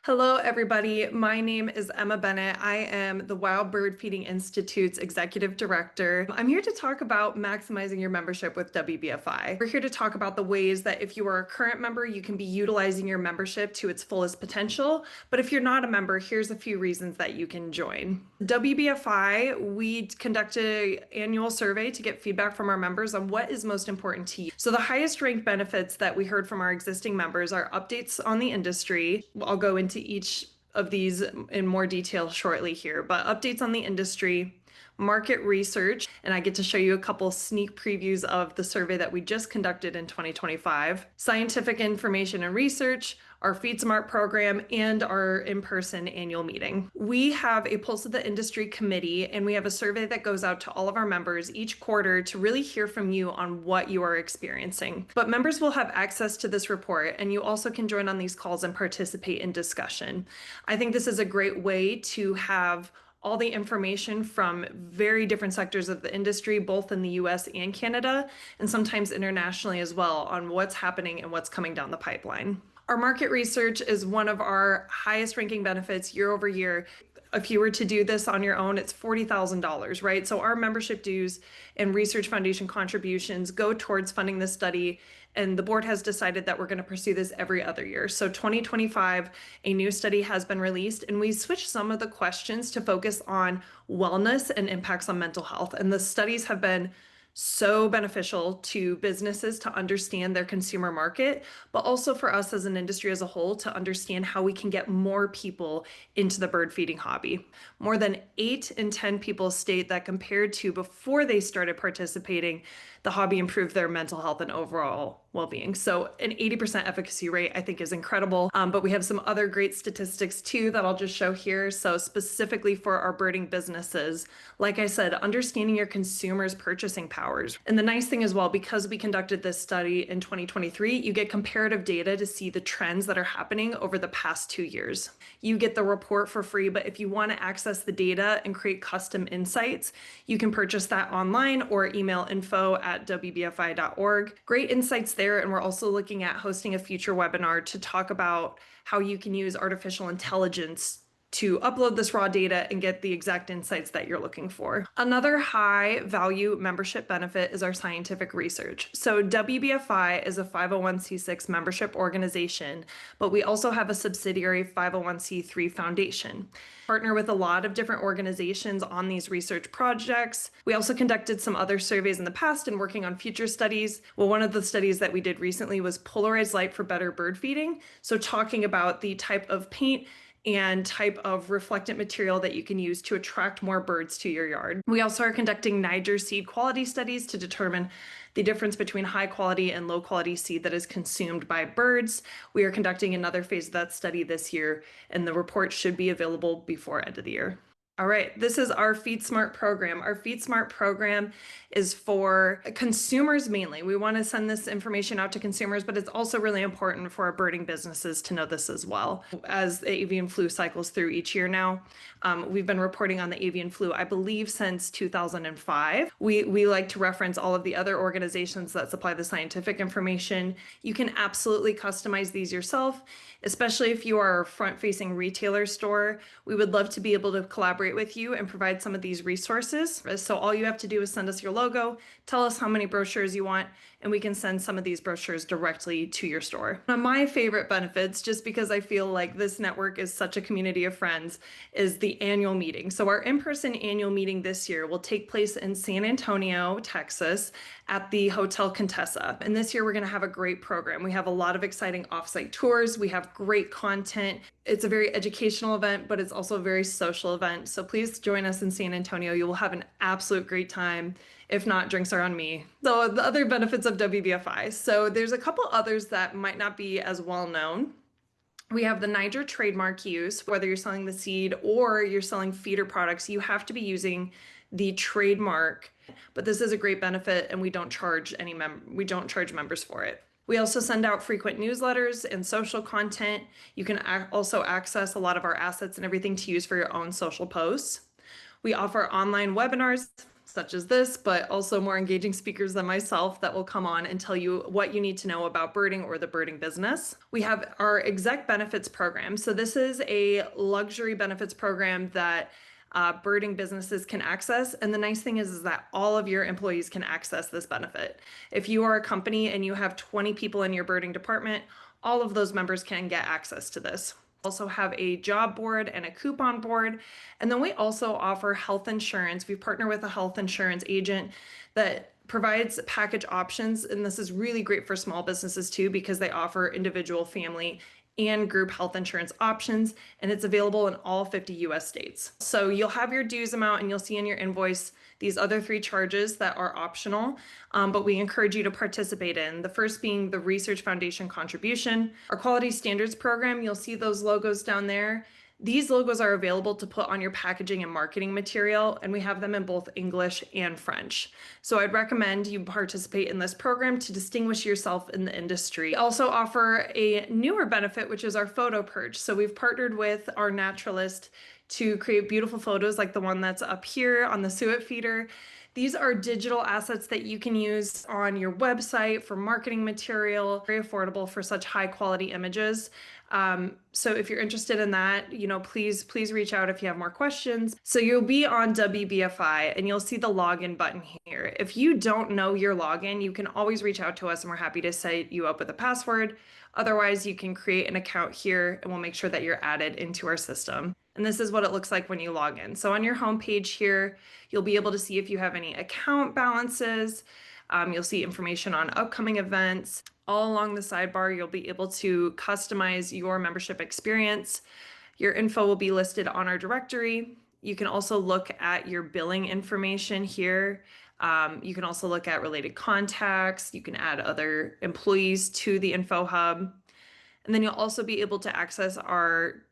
Hello, everybody. My name is Emma Bennett. I am the Wild Bird Feeding Institute's Executive Director. I'm here to talk about maximizing your membership with WBFI. We're here to talk about the ways that if you are a current member, you can be utilizing your membership to its fullest potential. But if you're not a member, here's a few reasons that you can join. WBFI, we conducted an annual survey to get feedback from our members on what is most important to you. So the highest ranked benefits that we heard from our existing members are updates on the industry. I'll go into each of these in more detail shortly here, but updates on the industry, market research, and I get to show you a couple sneak previews of the survey that we just conducted in 2025, scientific information and research, our Feed Smart program, and our in-person annual meeting. We have a Pulse of the Industry committee, and we have a survey that goes out to all of our members each quarter to really hear from you on what you are experiencing. But members will have access to this report, and you also can join on these calls and participate in discussion. I think this is a great way to have all the information from very different sectors of the industry, both in the US and Canada, and sometimes internationally as well, on what's happening and what's coming down the pipeline. Our market research is one of our highest ranking benefits year over year. If you were to do this on your own, it's $40,000, right? So our membership dues and Research Foundation contributions go towards funding this study, and the board has decided that we're going to pursue this every other year. So 2025, a new study has been released, and we switched some of the questions to focus on wellness and impacts on mental health. And the studies have been so beneficial to businesses to understand their consumer market, but also for us as an industry as a whole to understand how we can get more people into the bird feeding hobby. More than 8 in 10 people state that compared to before they started participating, the hobby improved their mental health and overall well-being. So an 80% efficacy rate, I think, is incredible. But we have some other great statistics too that I'll just show here. So specifically for our birding businesses, like I said, understanding your consumers' purchasing powers. And the nice thing as well, because we conducted this study in 2023, you get comparative data to see the trends that are happening over the past 2 years. You get the report for free, but if you want to access the data and create custom insights, you can purchase that online or email info@wbfi.org. Great insights there. And we're also looking at hosting a future webinar to talk about how you can use artificial intelligence to upload this raw data and get the exact insights that you're looking for. Another high value membership benefit is our scientific research. So WBFI is a 501c6 membership organization, but we also have a subsidiary 501c3 foundation. Partner with a lot of different organizations on these research projects. We also conducted some other surveys in the past and working on future studies. Well, one of the studies that we did recently was polarized light for better bird feeding. So talking about the type of paint and type of reflectant material that you can use to attract more birds to your yard. We also are conducting Niger seed quality studies to determine the difference between high quality and low quality seed that is consumed by birds. We are conducting another phase of that study this year, and the report should be available before end of the year. All right, this is our Feed Smart program. Our Feed Smart program is for consumers mainly. We want to send this information out to consumers, but it's also really important for our birding businesses to know this as well. As the avian flu cycles through each year now, we've been reporting on the avian flu, I believe, since 2005. We like to reference all of the other organizations that supply the scientific information. You can absolutely customize these yourself, especially if you are a front-facing retailer store. We would love to be able to collaborate with you and provide some of these resources. So all you have to do is send us your logo, tell us how many brochures you want, and we can send some of these brochures directly to your store. One of my favorite benefits, just because I feel like this network is such a community of friends, is the annual meeting. So our in-person annual meeting this year will take place in San Antonio, Texas, at the Hotel Contessa. And this year we're going to have a great program. We have a lot of exciting offsite tours. We have great content. It's a very educational event, but it's also a very social event. So please join us in San Antonio. You will have an absolute great time. If not, drinks are on me. So the other benefits of WBFI. So there's a couple others that might not be as well known. We have the Niger trademark use. Whether you're selling the seed or you're selling feeder products, you have to be using the trademark. But this is a great benefit, and we don't charge members for it. We also send out frequent newsletters and social content. You can also access a lot of our assets and everything to use for your own social posts. We offer online webinars such as this, but also more engaging speakers than myself that will come on and tell you what you need to know about birding or the birding business. We have our exec benefits program. So this is a luxury benefits program that birding businesses can access. And the nice thing is that all of your employees can access this benefit. If you are a company and you have 20 people in your birding department, all of those members can get access to this. Also have a job board and a coupon board. And then we also offer health insurance. We partner with a health insurance agent that provides package options. And this is really great for small businesses too, because they offer individual, family, and group health insurance options, and it's available in all 50 US states. So you'll have your dues amount and you'll see in your invoice these other 3 charges that are optional, but we encourage you to participate in. The first being the Research Foundation contribution. Our Quality Standards program, you'll see those logos down there. These logos are available to put on your packaging and marketing material, and we have them in both English and French. So I'd recommend you participate in this program to distinguish yourself in the industry. We also offer a newer benefit, which is our photo purge. So we've partnered with our naturalist to create beautiful photos like the one that's up here on the suet feeder. These are digital assets that you can use on your website for marketing material, very affordable for such high quality images. So if you're interested in that, please reach out if you have more questions. So you'll be on WBFI and you'll see the login button here. If you don't know your login, you can always reach out to us and we're happy to set you up with a password. Otherwise, you can create an account here and we'll make sure that you're added into our system. And this is what it looks like when you log in. So on your home page here, you'll be able to see if you have any account balances. You'll see information on upcoming events. All along the sidebar, you'll be able to customize your membership experience. Your info will be listed on our directory. You can also look at your billing information here. You can also look at related contacts. You can add other employees to the info hub. And then you'll also be able to access our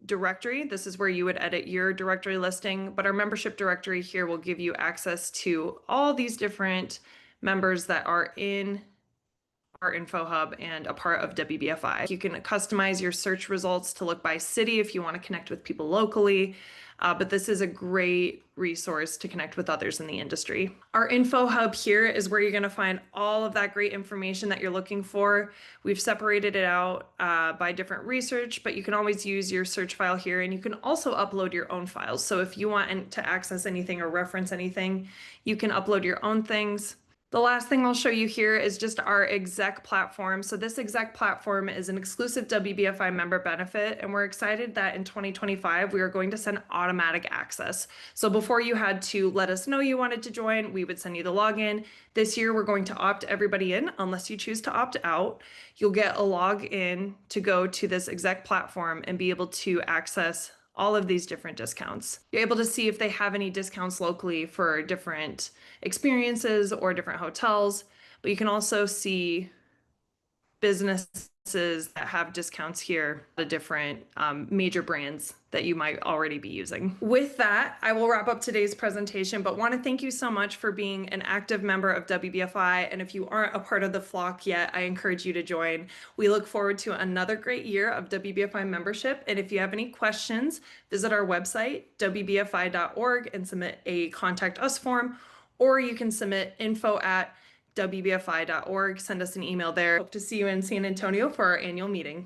directory. This is where you would edit your directory listing, but our membership directory here will give you access to all these different members that are in our info hub and a part of WBFI. You can customize your search results to look by city if you want to connect with people locally, but this is a great resource to connect with others in the industry. Our info hub here is where you're going to find all of that great information that you're looking for. We've separated it out by different research, but you can always use your search file here, and you can also upload your own files. So if you want to access anything or reference anything, you can upload your own things. The last thing I'll show you here is just our exec platform. So this exec platform is an exclusive WBFI member benefit, and we're excited that in 2025, we are going to send automatic access. So before you had to let us know you wanted to join, we would send you the login. This year, we're going to opt everybody in unless you choose to opt out. You'll get a login to go to this exec platform and be able to access all of these different discounts. You're able to see if they have any discounts locally for different experiences or different hotels, but you can also see businesses that have discounts here, the different major brands that you might already be using. With that, I will wrap up today's presentation, but want to thank you so much for being an active member of WBFI. And if you aren't a part of the flock yet, I encourage you to join. We look forward to another great year of WBFI membership. And if you have any questions, visit our website, wbfi.org, and submit a contact us form, or you can submit info@wbfi.org. Send us an email there. Hope to see you in San Antonio for our annual meeting.